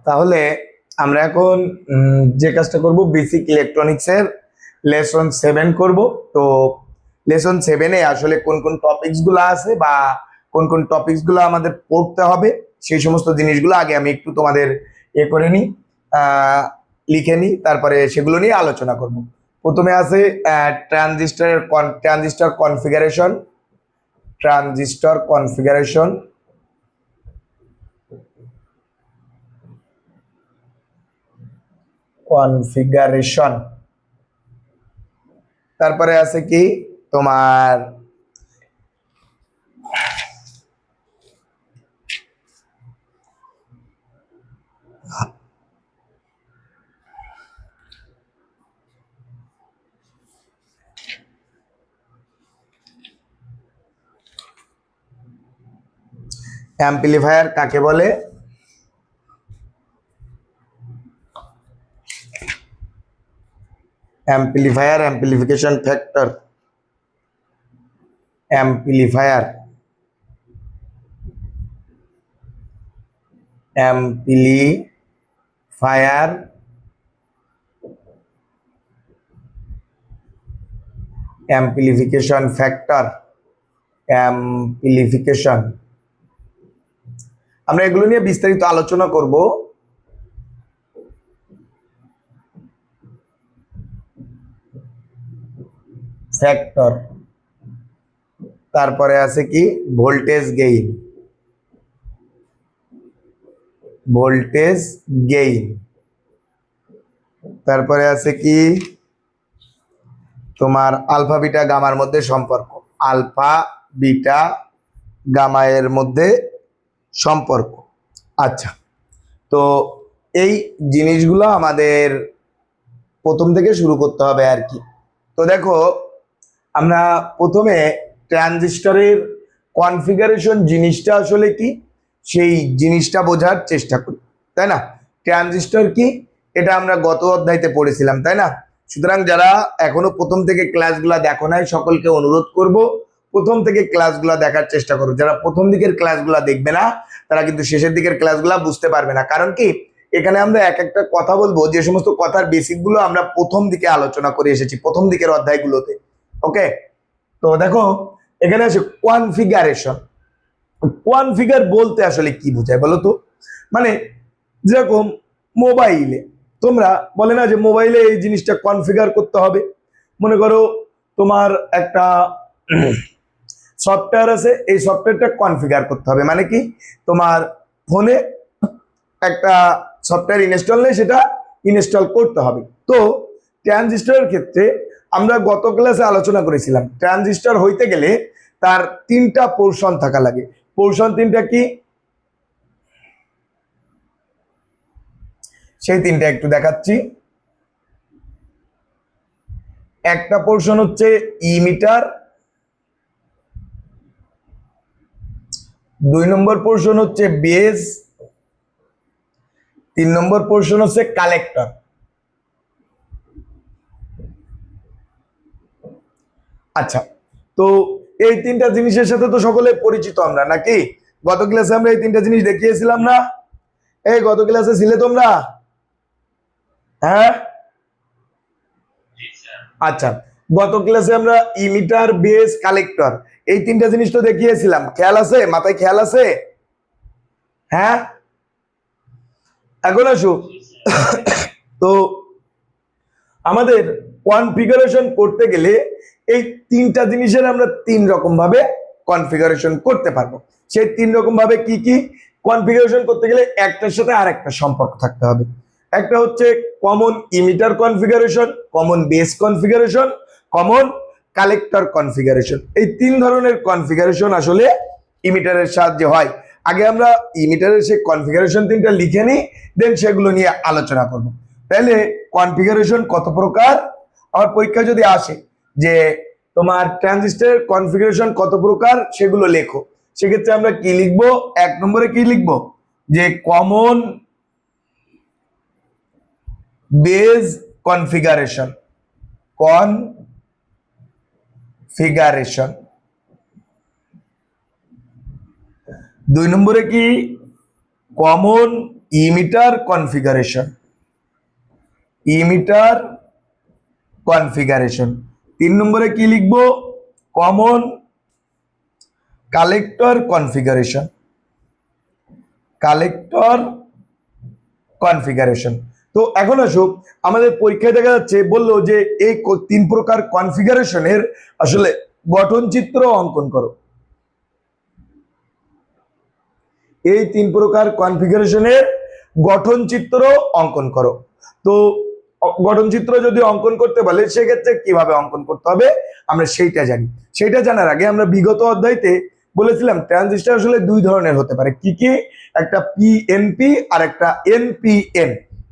তাহলে আমরা এখন যে কাজটা করব বেসিক ইলেকট্রনিক্সের লেসন 7 করব। তো লেসন 7-এ আসলে কোন কোন টপিকসগুলো আছে বা কোন কোন টপিকসগুলো আমাদের পড়তে হবে সেই সমস্ত জিনিসগুলো আগে আমি একটু তোমাদের করে নিই, লিখে নিই, তারপরে সেগুলো নিয়ে আলোচনা করব। প্রথমে আছে ট্রানজিস্টর কনফিগারেশন। ট্রানজিস্টর কনফিগারেশন, তারপরে আছে কি তোমার অ্যাম্পলিফায়ার কাকে বলে, amplifier, amplification factor, amplifier, amplifier, amplification factor, amplification. আমরা এগুলো নিয়ে বিস্তারিত আলোচনা করব। ফ্যাক্টর, তারপরে আছে কি ভোল্টেজ গেইন, ভোল্টেজ গেইন, তারপরে আছে কি তোমার আলফা বিটা গামার মধ্যে সম্পর্ক, আলফা বিটা গামা এর মধ্যে সম্পর্ক। আচ্ছা, তো এই জিনিসগুলো আমাদের প্রথম থেকে শুরু করতে হবে আর কি। তো দেখো, আমরা প্রথমে ট্রানজিস্টরের কনফিগারেশন জিনিসটা আসলে কি সেই জিনিসটা বোঝার চেষ্টা করি, তাই না? ট্রানজিস্টর কি এটা আমরা গত অধ্যায়তে পড়েছিলাম, তাই না? সুতরাং যারা এখনো প্রথম থেকে ক্লাসগুলো দেখো নাই সকলকে অনুরোধ করব প্রথম থেকে ক্লাসগুলো দেখার চেষ্টা করো। যারা প্রথম দিকের ক্লাসগুলো দেখবে না তারা কিন্তু শেষের দিকের ক্লাসগুলো বুঝতে পারবে না। কারণ কি এখানে আমরা এক একটা কথা বলবো যে সমস্ত কথার বেসিকগুলো আমরা প্রথম দিকে আলোচনা করে এসেছি প্রথম দিকের অধ্যায়গুলোতে। ওকে, তো দেখো এখানে আছে কনফিগারেশন। কনফিগার বলতে আসলে কি বোঝায় বলো তো? মানে যেরকম মোবাইলে তোমরা বলে না যে মোবাইলে এই জিনিসটা কনফিগার করতে হবে। মনে করো তোমার একটা সফটওয়্যার আছে, এই সফটওয়্যারটা কনফিগার করতে হবে। মানে কি তোমার ফোনে একটা সফটওয়্যার ইনস্টল নেই, সেটা ইনস্টল করতে হবে। তো ট্রানজিস্টরের ক্ষেত্রে আমরা গত ক্লাসে আলোচনা করেছিলাম ট্রানজিস্টর হইতে গেলে তার 3টা পোর্শন থাকা লাগে। পোর্শন 3টা কি সেই 3টা একটু দেখাচ্ছি। একটা পোর্শন হচ্ছে ইমিটার, 2 নম্বর পোর্শন হচ্ছে বেস, 3 নম্বর পোর্শন হচ্ছে কালেক্টর। আচ্ছা, তো এই 3টা জিনিসের সাথে তো সকলে পরিচিত আমরা, নাকি? গত ক্লাসে আমরা এই 3টা জিনিস দেখিয়েছিলাম না? এই গত ক্লাসে ছিলে তোমরা? হ্যাঁ, আচ্ছা, গত ক্লাসে আমরা ইমিটার, বেস, কালেক্টর এই 3টা জিনিস তো দেখিয়েছিলাম। খেয়াল আছে? মাথায় খেয়াল আছে? হ্যাঁ, এখন আসো। তো আমাদের কনফিগারেশন করতে গেলে এই 3টা জিনিসের আমরা 3 রকম ভাবে কনফিগারেশন করতে পারবো। সেই 3 রকম ভাবে কি কি কনফিগারেশন করতে গেলে একটার সাথে আর একটা সম্পর্ক থাকতে হবে। একটা হচ্ছে common emitter configuration, common base configuration, common collector configuration. এই 3 ধরনের কনফিগারেশন আসলে ইমিটারের সাহায্যে হয়। আগে আমরা ইমিটারের সেই কনফিগারেশন 3টা লিখে নিই, দেন সেগুলো নিয়ে আলোচনা করব। তাহলে কনফিগারেশন কত প্রকার? আমার পরীক্ষা যদি আসে যে তোমার ট্রানজিস্টরের কনফিগারেশন কত প্রকার সেগুলো লেখো, সেক্ষেত্রে আমরা কি লিখবো? 1 নম্বরে কি লিখবো? যে কমন বেস কনফিগারেশন, কনফিগারেশন। 2 নম্বরে কি? Common emitter configuration, emitter configuration. 3 নম্বরে কি লিখবো? Common collector configuration, collector configuration. তো এখন আসুক, আমাদের পরীক্ষায় দেখা যাচ্ছে বললো যে এই 3 প্রকার কনফিগারেশনের আসলে গঠন চিত্র অঙ্কন করো। এই 3 প্রকার কনফিগারেশনের গঠন চিত্র অঙ্কন করো। তো গঠন চিত্র যদি অঙ্কন করতে বলে সেক্ষেত্রে কিভাবে অঙ্কন করতে হবে আমরা সেইটা জানি। সেইটা জানার আগে আমরা বিগত অধ্যায়তে বলেছিলাম ট্রানজিস্টর আসলে 2 ধরনের হতে পারে। কি কি? একটা পিএনপি আর একটা এনপিএন।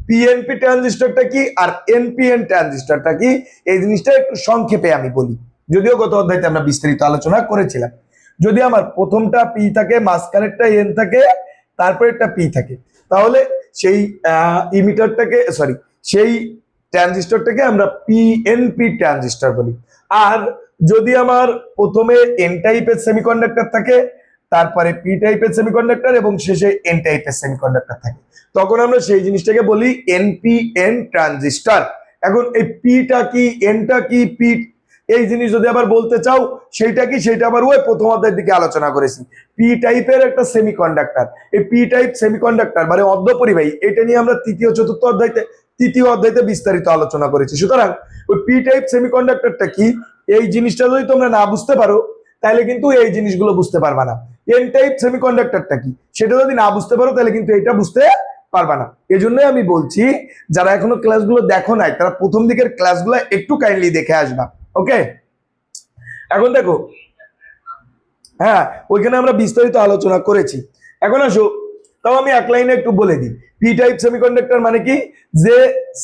পিএনপি ট্রানজিস্টরটা কি আর এনপিএন ট্রানজিস্টরটা কি, এই জিনিসটা একটু সংক্ষেপে আমি বলি, যদিও গত অধ্যায়তে আমরা বিস্তারিত আলোচনা করেছিলাম। যদি আমার প্রথমটা পি থাকে, মাঝখানেরটা এন থাকে, তারপরে একটা পি থাকে, তাহলে সেই ইমিটারটাকে সেই ট্রানজিস্টরটাকে আমরা পিএনপি ট্রানজিস্টর বলি। আর যদি আমার প্রথমে এন টাইপের সেমিকন্ডাক্টর থাকে, তারপরে পি টাইপের সেমিকন্ডাক্টর এবং শেষে এন টাইপের সেমিকন্ডাক্টর থাকে, তখন আমরা সেই জিনিসটাকে বলি এনপিএন ট্রানজিস্টর। এখন এই পিটা কি, এনটা কি, পি এই জিনিস যদি আবার বলতে চাও সেইটা কি, সেটা আবার ওই প্রথম অধ্যায়ের দিকে আলোচনা করেছি। পি টাইপের একটা সেমিকন্ডাক্টর, এই পি টাইপ সেমিকন্ডাক্টর মানে অর্ধপরিবাহী, এটা নিয়ে আমরা তৃতীয় অধ্যায়তে বিস্তারিত আলোচনা করেছি। সুতরাং ওই পি টাইপ সেমিকন্ডাক্টরটা কি, এই জিনিসটা যদি তোমরা না বুঝতে পারো তাহলে কিন্তু এই জিনিসগুলো বুঝতে পারবা না। এন টাইপ সেমিকন্ডাক্টরটা কি সেটা যদি না বুঝতে পারো তাহলে কিন্তু এটা বুঝতে পারবা না। এজন্যই আমি বলছি যারা এখনো ক্লাসগুলো দেখো নাই তারা প্রথম দিকের ক্লাসগুলো একটু কাইন্ডলি দেখে আসবা। ওকে, এখন দেখো, হ্যাঁ ওইখানে আমরা বিস্তারিত আলোচনা করেছি। এখন আসো, তাও আমি এক লাইনে একটু বলে দিই। পি টাইপ সেমিকন্ডাক্টর মানে কি, যে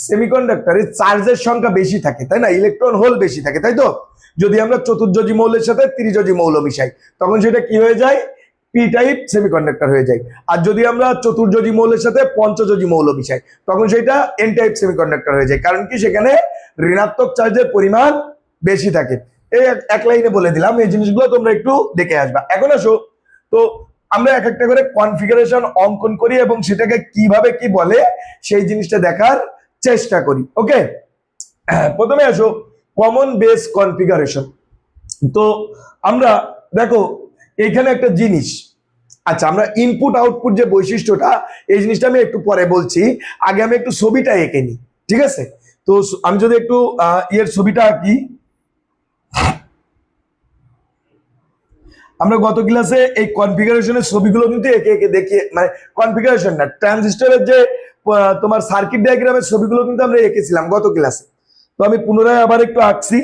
সেমিকন্ডাক্টরে চার্জের সংখ্যা বেশি থাকে, তাই না, ইলেকট্রন হোল বেশি থাকে, তাই তো। যদি আমরা চতুর্যোজী মৌলের সাথে ত্রিযোজী মৌল মিশাই তখন সেটা কি হয়ে যায়, পি টাইপ সেমিকন্ডাক্টর হয়ে যায়। আর যদি আমরা চতুর্যোজী মৌলের সাথে পঞ্চযোজী মৌল মিশাই তখন সেটা এন টাইপ সেমিকন্ডাক্টর হয়ে যায়। কারণ কি, সেখানে ঋণাত্মক চার্জের পরিমাণ বেশি থাকে। এই এক লাইনে বলে দিলাম, এই জিনিসগুলো তোমরা একটু দেখে আসবা। এখন আসো, তো আমরা এক একটা করে কনফিগারেশন অঙ্কন করি এবং সেটাকে কিভাবে কি বলে সেই জিনিসটা দেখার চেষ্টা করি। ওকে, প্রথমে আসো কমন বেস কনফিগারেশন। তো আমরা দেখো এইখানে একটা জিনিস, আচ্ছা আমরা ইনপুট আউটপুট যে বৈশিষ্ট্যটা, এই জিনিসটা আমি একটু পরে বলছি, আগে আমি একটু ছবিটা এঁকে নিই, ঠিক আছে। তো আমি যদি একটু এর ছবিটা আঁকি, আমরা গত ক্লাসে এই কনফিগারেশনের ছবিগুলো কিন্তু একে একে দেখিয়ে, মানে কনফিগারেশন না, ট্রানজিস্টরের যে তোমার সার্কিট ডায়াগ্রামের ছবিগুলো কিন্তু আমরা এঁকেছিলাম গত ক্লাসে। তো আমি পুনরায় আবার একটু আঁকছি।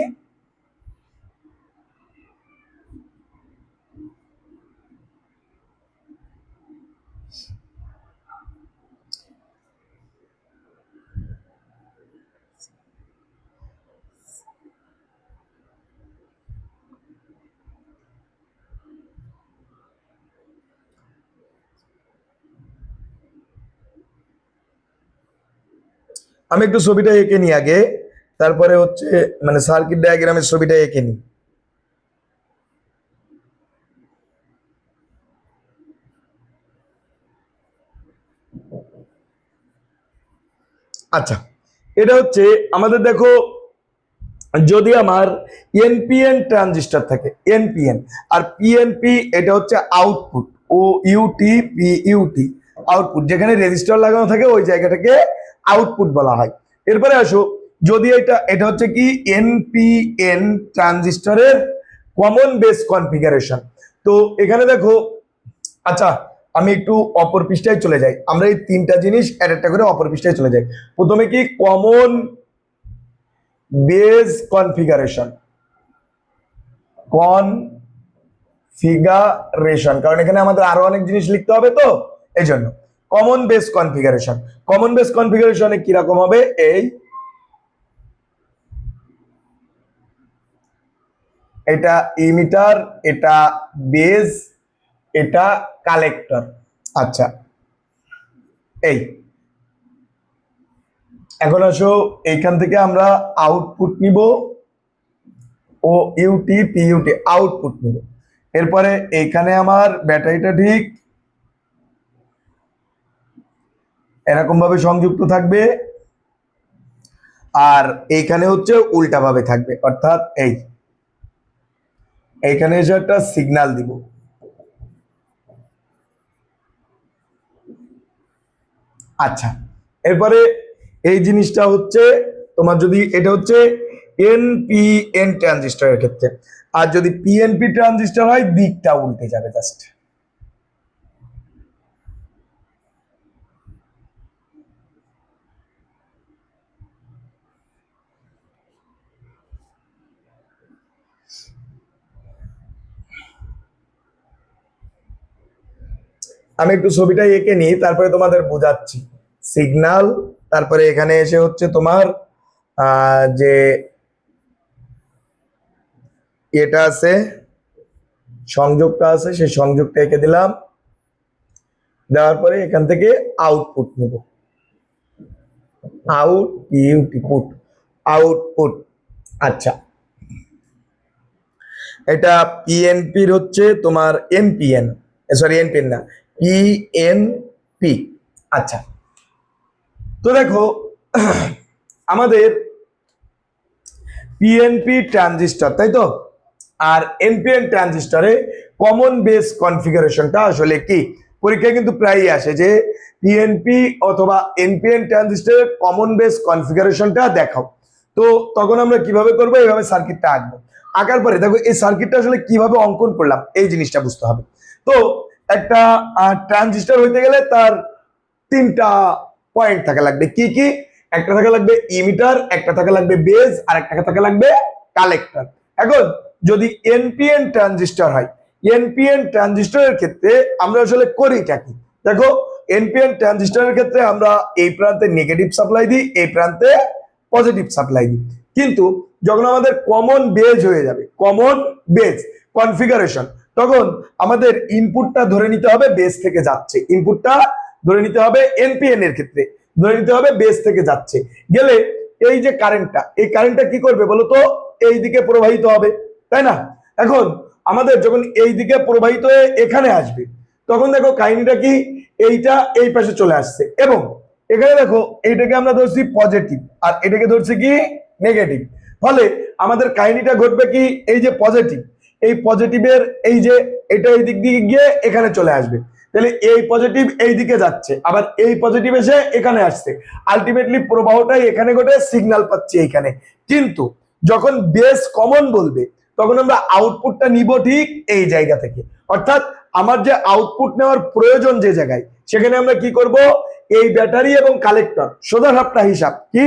আমি একটু ছবিটা এঁকে নিই আগে, তারপরে হচ্ছে মানে সার্কিট ডায়াগ্রামের ছবিটা এঁকে নিই। আচ্ছা, এটা হচ্ছে আমাদের, দেখো যদি আমার এনপিএন ট্রানজিস্টর থাকে, এনপিএন আর পিএনপি, এটা হচ্ছে output, O U T P UT, output, যেখানে রেজিস্টার লাগানো থাকে ওই জায়গাটাকে আউটপুট বলা হয়। এরপরে আসো, যদি এটা হচ্ছে কি এনপিএন ট্রানজিস্টরের কমন বেস কনফিগারেশন। তো এখানে দেখো, আচ্ছা আমি একটু অপর পৃষ্ঠায় চলে যাই, আমরা এই 3টা জিনিস একটা করে অপর পৃষ্ঠায় চলে যাই। প্রথমে কি কমন বেস কনফিগারেশন, কনফিগারেশন, কারণ এখানে আমাদের আরো অনেক জিনিস লিখতে হবে, তো এই জন্য common base configuration. Common base কনফিগারেশনে কিরকম হবে, এই এটা ইমিটার, এটা বেস, এটা কালেক্টর। আচ্ছা, এই এখন আসো, এইখান থেকে আমরা আউটপুট নিব, O U T P UT output নিব। এরপরে এইখানে আমার ব্যাটারিটা ঠিক এরকম ভাবে সংযুক্ত থাকবে, আর এইখানে হচ্ছে উল্টা ভাবে থাকবে, অর্থাৎ এইখানে এসে একটা সিগন্যাল দিব। আচ্ছা, এরপরে এই জিনিসটা হচ্ছে তোমার, যদি এটা হচ্ছে এনপিএন ট্রানজিস্টরের ক্ষেত্রে, আর যদি পিএনপি ট্রানজিস্টর হয় দিকটা উল্টে যাবে জাস্ট। আমি একটু ছবিটা এঁকে নিই, তারপরে তোমাদের বোঝাচ্ছি। সিগন্যাল, তারপরে এখানে এসে হচ্ছে তোমার যে এটা আছে, সংযোগটা আছে, সেই সংযোগটা এঁকে দিলাম। দেওয়ার পরে এখান থেকে আউটপুট নেব, আউটপুট, আউটপুট। আচ্ছা, এটা পিএনপির হচ্ছে তোমার এনপিএন, সরি এনপিএন না, পিএনপি। আচ্ছা, তো দেখো আমাদের পিএনপি ট্রানজিস্টর, তাই তো, আর এনপিএন ট্রানজিস্টরে কমন বেস কনফিগারেশনটা আসলে কি? পরীক্ষায় কিন্তু প্রায়ই আসে যে পিএনপি অথবা এনপিএন ট্রানজিস্টরের কমন বেস কনফিগারেশনটা দেখাও। তো তখন আমরা কিভাবে করবো? এইভাবে সার্কিটটা আঁকবো। আঁকার পরে দেখো এই সার্কিটটা আসলে কিভাবে অঙ্কন করলাম, এই জিনিসটা বুঝতে হবে। তো একটা ট্রানজিস্টর হইতে গেলে তার তিনটা পয়েন্ট থাকা লাগবে। কি কি? একটা থাকা লাগবে ইমিটার, একটা থাকা লাগবে বেজ, আর একটা থাকা লাগবে কালেক্টর। এখন যদি এনপিএন ট্রানজিস্টর হয়, এনপিএন ট্রানজিস্টরের ক্ষেত্রে আমরা আসলে করিটা কি? দেখো, এনপিএন ট্রানজিস্টরের ক্ষেত্রে আমরা এই প্রান্তে নেগেটিভ সাপ্লাই দিই, এই প্রান্তে পজিটিভ সাপ্লাই দিই। কিন্তু যখন আমাদের কমন বেজ হয়ে যাবে, কমন বেজ কনফিগারেশন, তখন আমাদের ইনপুটটা ধরে নিতে হবে বেজ থেকে যাচ্ছে, ইনপুটটা ধরে নিতে হবে এনপিএন এর ক্ষেত্রে ধরে নিতে হবে বেস থেকে যাচ্ছে। গেলে এই যে কারেন্টটা, এই কারেন্টটা কি করবে বলতো? এই দিকে প্রবাহিত হবে, তাই না? এখন আমাদের যখন এই দিকে প্রবাহিত হয়ে এখানে আসবে, তখন দেখো কাহিনীটা কি, এইটা এই পাশে চলে আসছে, এবং এখানে দেখো এইটাকে আমরা ধরছি পজিটিভ আর এটাকে ধরছি কি নেগেটিভ। ফলে আমাদের কাহিনীটা ঘটবে কি, এই যে পজিটিভ, এই পজিটিভের এই যে এটা এই দিক দিয়ে গিয়ে এখানে চলে আসবে। তাহলে এই পজিটিভ এই দিকে যাচ্ছে, আবার এই পজিটিভ এসে এখানে আসছে, আলটিমেটলি প্রবাহটাই এখানে ঘটে, সিগন্যাল পাচ্ছি এইখানে। কিন্তু যখন বেস কমন বলবে, তখন আমরা আউটপুটটা নিব ঠিক এই জায়গা থেকে। অর্থাৎ আমার যে আউটপুট নেওয়ার প্রয়োজন যে জায়গায়, সেখানে আমরা কি করব? এই ব্যাটারি এবং কালেক্টর, সোজা সাপটা হিসাব কি,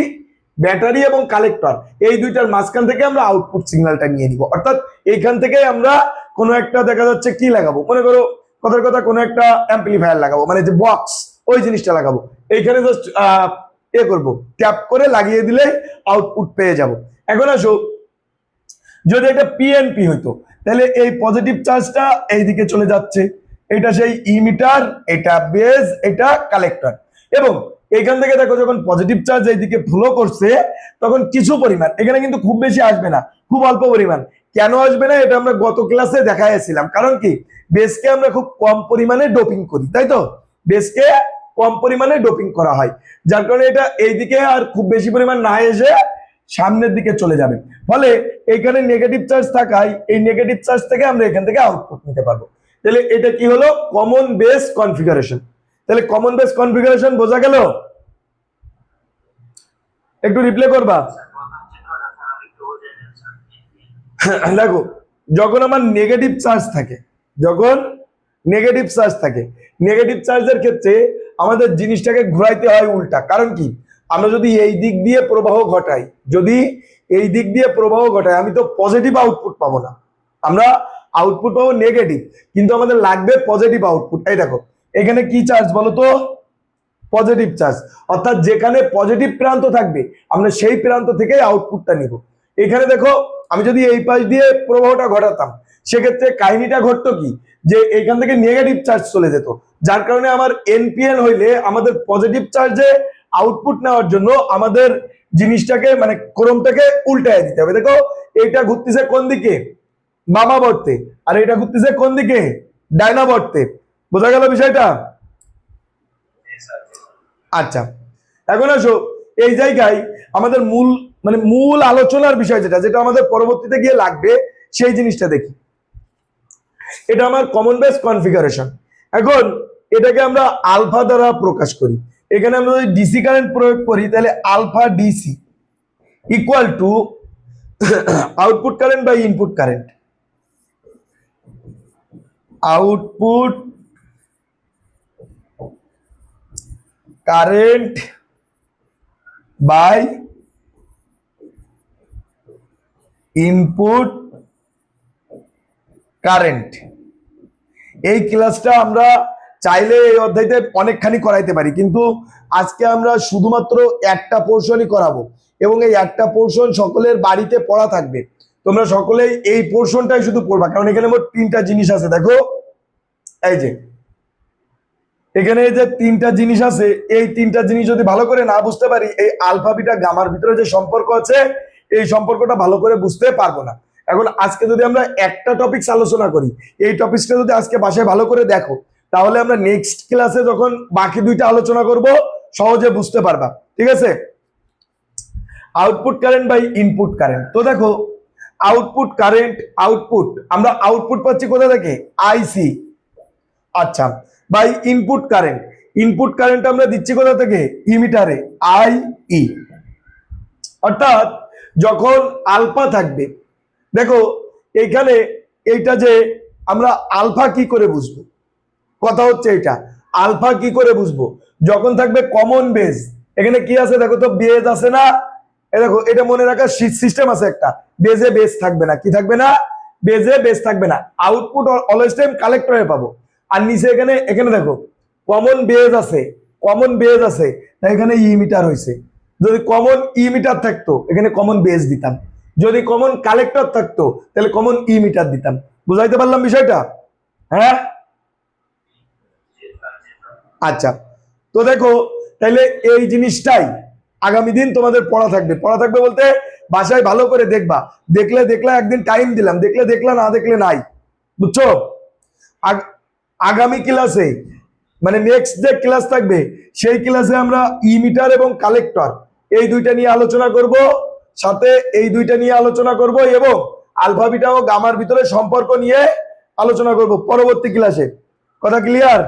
ব্যাটারি এবং কালেক্টর এই দুইটার মাঝখান থেকে আমরা আউটপুট সিগন্যালটা নিয়ে নিব। অর্থাৎ এইখান থেকে আমরা কোনো একটা দেখা যাচ্ছে কি লাগাবো, মনে করো কথার কথা কোনো একটা অ্যাম্পলিফায়ার লাগাবো, মানে যে বক্স, ওই জিনিসটা লাগাবো। এইখানে জাস্ট করবো, ট্যাপ করে লাগিয়ে দিলে আউটপুট পেয়ে যাব। এখন আসো, যদি এটা পিএনপি হইতো, তাহলে এই পজিটিভ চার্জটা এইদিকে চলে যাচ্ছে, এটা সেই ইমিটার, এটা বেজ, এটা কালেক্টর। এবং এখান থেকে দেখো যখন পজিটিভ চার্জ এইদিকে ফ্লো করছে, তখন কিছু পরিমাণ, এখানে কিন্তু খুব বেশি আসবে না, খুব অল্প পরিমাণ। কেন আসবে না? এটা আমরা গত ক্লাসে দেখাইছিলাম। কারণ কি, বেসকে আমরা খুব কম পরিমাণে ডোপিং করি, তাই তো, বেসকে কম পরিমাণে ডোপিং করা হয়, যার কারণে এটা এইদিকে আর খুব বেশি পরিমাণ না এসে সামনের দিকে চলে যাবে। ফলে এখানে নেগেটিভ চার্জ থাকায় এই নেগেটিভ চার্জ থেকে আমরা এখান থেকে আউটপুট নিতে পারবো। তাহলে এটা কি হলো? Common base configuration. তাহলে কমন বেস কনফিগারেশন বোঝা গেল? একটু রিপ্লে করবা। দেখো, যখন আমার নেগেটিভ চার্জ থাকে, যখন নেগেটিভ চার্জ থাকে, নেগেটিভ চার্জের ক্ষেত্রে আমাদের জিনিসটাকে ঘুরাইতে হয় উল্টা। কারণ কি, আমরা যদি এই দিক দিয়ে প্রবাহ ঘটাই, যদি এই দিক দিয়ে প্রবাহ ঘটাই, আমি তো পজিটিভ আউটপুট পাবো না, আমরা আউটপুট পাবো নেগেটিভ, কিন্তু আমাদের লাগবে পজিটিভ আউটপুট। এই দেখো এখানে কি চার্জ বলো তো? Positive charge. অর্থাৎ যেখানে পজিটিভ প্রান্ত থাকবে, আমরা সেই প্রান্ত থেকে আউটপুটটা নিব। এখানে দেখো, আমি যদি এই পাশ দিয়ে প্রবাহটা ঘটাতাম, সেক্ষেত্রে কাহিনীটা ঘটতো কি, যে এখান থেকে নেগেটিভ চার্জ চলে যেত, যার কারণে আমার এনপিএন হইলে আমাদের পজিটিভ চার্জে আউটপুট নেওয়ার জন্য আমাদের জিনিসটাকে, মানে ক্রমটাকে উল্টায় দিতে হবে। দেখো, এইটা ঘুরতেছে কোন দিকে? বামাবর্তে, আর এটা ঘুরতেছে কোন দিকে? ডাইনাবর্তে। বোঝা গেল বিষয়টা? আচ্ছা, এখন আসো এই জায়গায় আমাদের মূল আলোচনার বিষয় যেটা যেটা আমাদের পরবর্তীতে গিয়ে লাগবে সেই জিনিসটা দেখি। এটা আমার কমন বেস কনফিগারেশন। এখন এটাকে আমরা আলফা দ্বারা প্রকাশ করি। এখানে আমরা যদি ডিসি কারেন্ট প্রয়োগ করি তাহলে alpha DC equal to output current by input current. Output current by input current. এই ক্লাসটা আমরা চাইলে এই অধ্যায়তে অনেকখানি করাইতে পারি, কিন্তু আজকে আমরা শুধুমাত্র একটা পোর্শনই করাবো এবং এই একটা পোর্শন সকলের বাড়িতে পড়া থাকবে। তোমরা সকলেই এই পোর্শনটাই শুধু পড়বা, কারণ এখানে মোট 3টা জিনিস আছে। দেখো এই যে এখানে এই যে 3টা জিনিস আছে, এই 3টা জিনিস যদি ভালো করে না বুঝতে পারি, এই আলফা বিটা গামার ভিতরে যে সম্পর্ক আছে এই সম্পর্কটা ভালো করে বুঝতে পারবো না। এখন আজকে যদি আমরা একটা টপিকস আলোচনা করি, এই টপিকসটা যদি আজকে বাসায় ভালো করে দেখো, তাহলে আমরা নেক্সট ক্লাসে যখন বাকি 2টা আলোচনা করব সহজে বুঝতে পারবা। ঠিক আছে? Output current by input current. তো দেখো আউটপুট কারেন্ট, আউটপুট আমরা আউটপুট পাচ্ছি কোথা থেকে? আইসি। আচ্ছা, by input current, input current আমরা দিচ্ছি কোথা থেকে? ইমিটারে, আই ই। অর্থাৎ যখন আলফা থাকবে, দেখো এইখানে এইটা যে আমরা আলফা কি করে বুঝবো, কথা হচ্ছে এটা আলফা কি করে বুঝবো? যখন থাকবে কমন বেজ। এখানে কি আছে দেখো তো, বেজ আছে না? দেখো এটা মনে রাখার সিস্টেম আছে একটা, বেজে বেজ থাকবে না। কি থাকবে না? বেজে বেজ থাকবে না। আউটপুট অলওয়েজ টাইম কালেক্টরে পাবো। আর নিচে এখানে এখানে দেখো কমন বেজ আছে, কমন বেজ আছে, তাই এখানে ইমিটার হয়েছে। যদি কমন ইমিটার থাকতো এখানে কমন বেজ দিতাম, যদি কমন কালেক্টর থাকতো তাহলে কমন ইমিটার দিতাম। বুঝাইতে পারলাম বিষয়টা? হ্যাঁ, আচ্ছা। তো দেখো তাহলে এই জিনিসটাই আগামী দিন তোমাদের পড়া থাকবে। পড়া থাকবে বলতে বাসায় ভালো করে দেখবা, দেখলে দেখলে একদিন টাইম দিলাম, দেখলে দেখলা, না দেখলে নাই। বুঝছো? আগামী ক্লাসে মানে নেক্সট যে ক্লাস থাকবে সেই ক্লাসে আমরা ইমিটার এবং কালেক্টর এই 2টা নিয়ে আলোচনা করব, সাথে এই 2টা নিয়ে আলোচনা করব এবং আলফা বিটা ও গামার ভিতরে সম্পর্ক নিয়ে আলোচনা করব পরবর্তী ক্লাসে। কথা ক্লিয়ার?